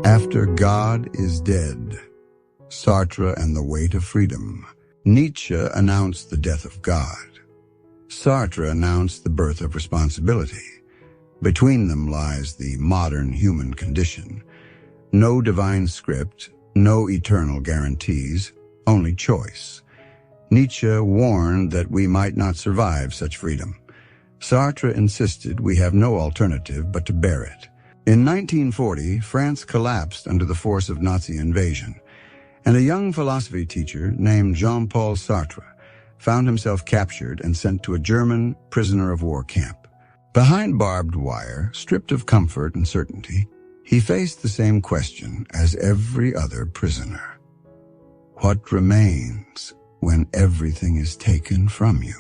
After God is dead, Sartre and the weight of freedom. Nietzsche announced the death of God. Sartre announced the birth of responsibility. Between them lies the modern human condition. No divine script, no eternal guarantees, only choice. Nietzsche warned that we might not survive such freedom. Sartre insisted we have no alternative but to bear it. In 1940, France collapsed under the force of Nazi invasion, and a young philosophy teacher named Jean-Paul Sartre found himself captured and sent to a German prisoner of war camp. Behind barbed wire, stripped of comfort and certainty, he faced the same question as every other prisoner. What remains when everything is taken from you?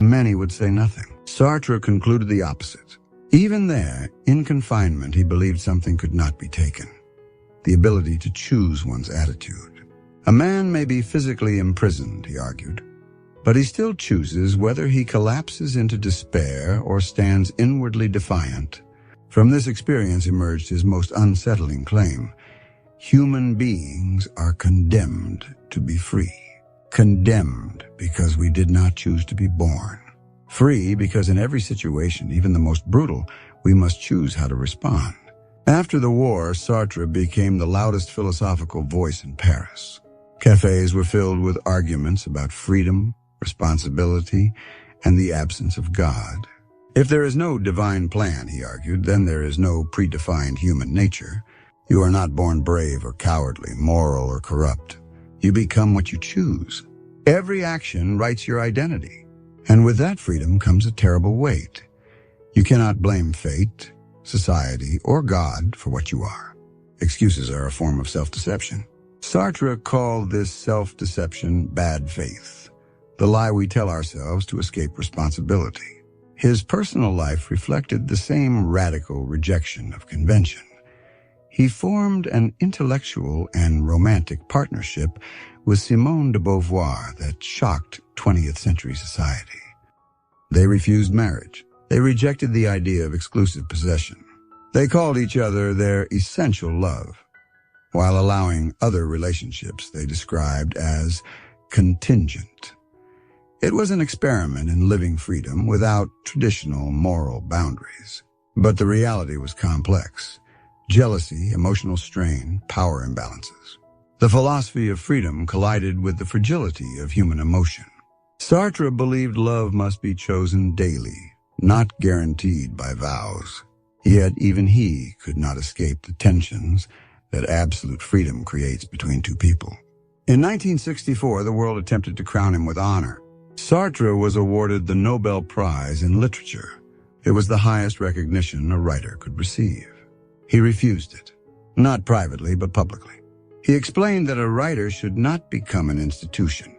Many would say nothing. Sartre concluded the opposite. Even there, in confinement, he believed something could not be taken: the ability to choose one's attitude. A man may be physically imprisoned, he argued, but he still chooses whether he collapses into despair or stands inwardly defiant. From this experience emerged his most unsettling claim: human beings are condemned to be free. Condemned because we did not choose to be born. Free because in every situation, even the most brutal, we must choose how to respond. After the war, Sartre became the loudest philosophical voice in Paris. Cafes were filled with arguments about freedom, responsibility, and the absence of God. If there is no divine plan, he argued, then there is no predefined human nature. You are not born brave or cowardly, moral or corrupt. You become what you choose. Every action writes your identity. And with that freedom comes a terrible weight. You cannot blame fate, society, or God for what you are. Excuses are a form of self-deception. Sartre called this self-deception bad faith, the lie we tell ourselves to escape responsibility. His personal life reflected the same radical rejection of convention. He formed an intellectual and romantic partnership with Simone de Beauvoir that shocked 20th century society. They refused marriage. They rejected the idea of exclusive possession. They called each other their essential love, while allowing other relationships they described as contingent. It was an experiment in living freedom without traditional moral boundaries. But the reality was complex: jealousy, emotional strain, power imbalances. The philosophy of freedom collided with the fragility of human emotion. Sartre believed love must be chosen daily, not guaranteed by vows. Yet even he could not escape the tensions that absolute freedom creates between two people. In 1964, the world attempted to crown him with honor. Sartre was awarded the Nobel Prize in Literature. It was the highest recognition a writer could receive. He refused it, not privately but publicly. He explained that a writer should not become an institution.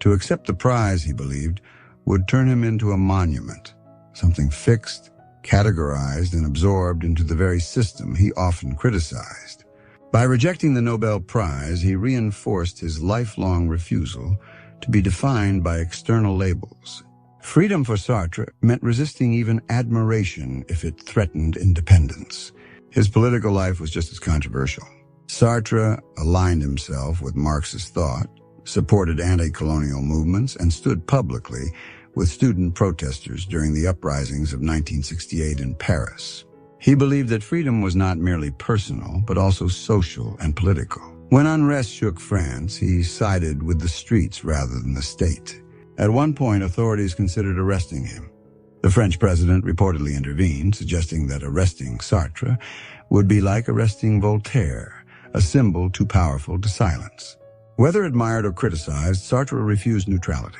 To accept the prize, he believed, would turn him into a monument, something fixed, categorized, and absorbed into the very system he often criticized. By rejecting the Nobel Prize, he reinforced his lifelong refusal to be defined by external labels. Freedom for Sartre meant resisting even admiration if it threatened independence. His political life was just as controversial. Sartre aligned himself with Marxist thought, supported anti-colonial movements, and stood publicly with student protesters during the uprisings of 1968 in Paris. He believed that freedom was not merely personal, but also social and political. When unrest shook France, he sided with the streets rather than the state. At one point, authorities considered arresting him. The French president reportedly intervened, suggesting that arresting Sartre would be like arresting Voltaire, a symbol too powerful to silence. Whether admired or criticized, Sartre refused neutrality.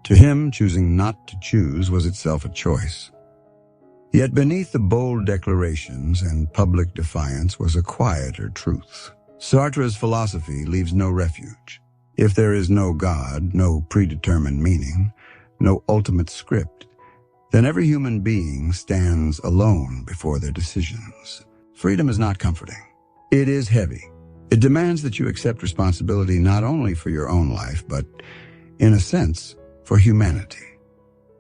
To him, choosing not to choose was itself a choice. Yet beneath the bold declarations and public defiance was a quieter truth. Sartre's philosophy leaves no refuge. If there is no God, no predetermined meaning, no ultimate script, then every human being stands alone before their decisions. Freedom is not comforting. It is heavy. It demands that you accept responsibility not only for your own life, but, in a sense, for humanity.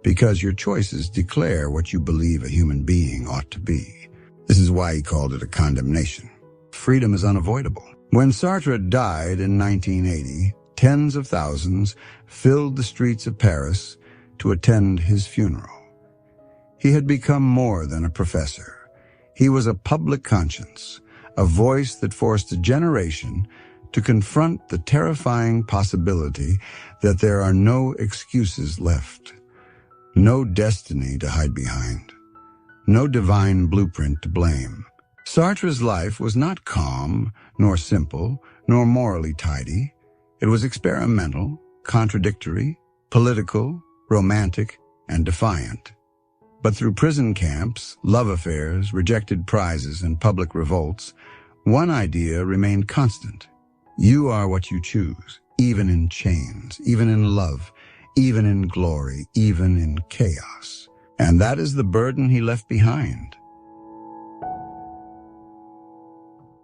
Because your choices declare what you believe a human being ought to be. This is why he called it a condemnation. freedom is unavoidable. When Sartre died in 1980, tens of thousands filled the streets of Paris to attend his funeral. He had become more than a professor. He was a public conscience, a voice that forced a generation to confront the terrifying possibility that there are no excuses left, no destiny to hide behind, no divine blueprint to blame. Sartre's life was not calm, nor simple, nor morally tidy. It was experimental, contradictory, political, romantic, and defiant. But through prison camps, love affairs, rejected prizes, and public revolts, one idea remained constant. You are what you choose, even in chains, even in love, even in glory, even in chaos. And that is the burden he left behind.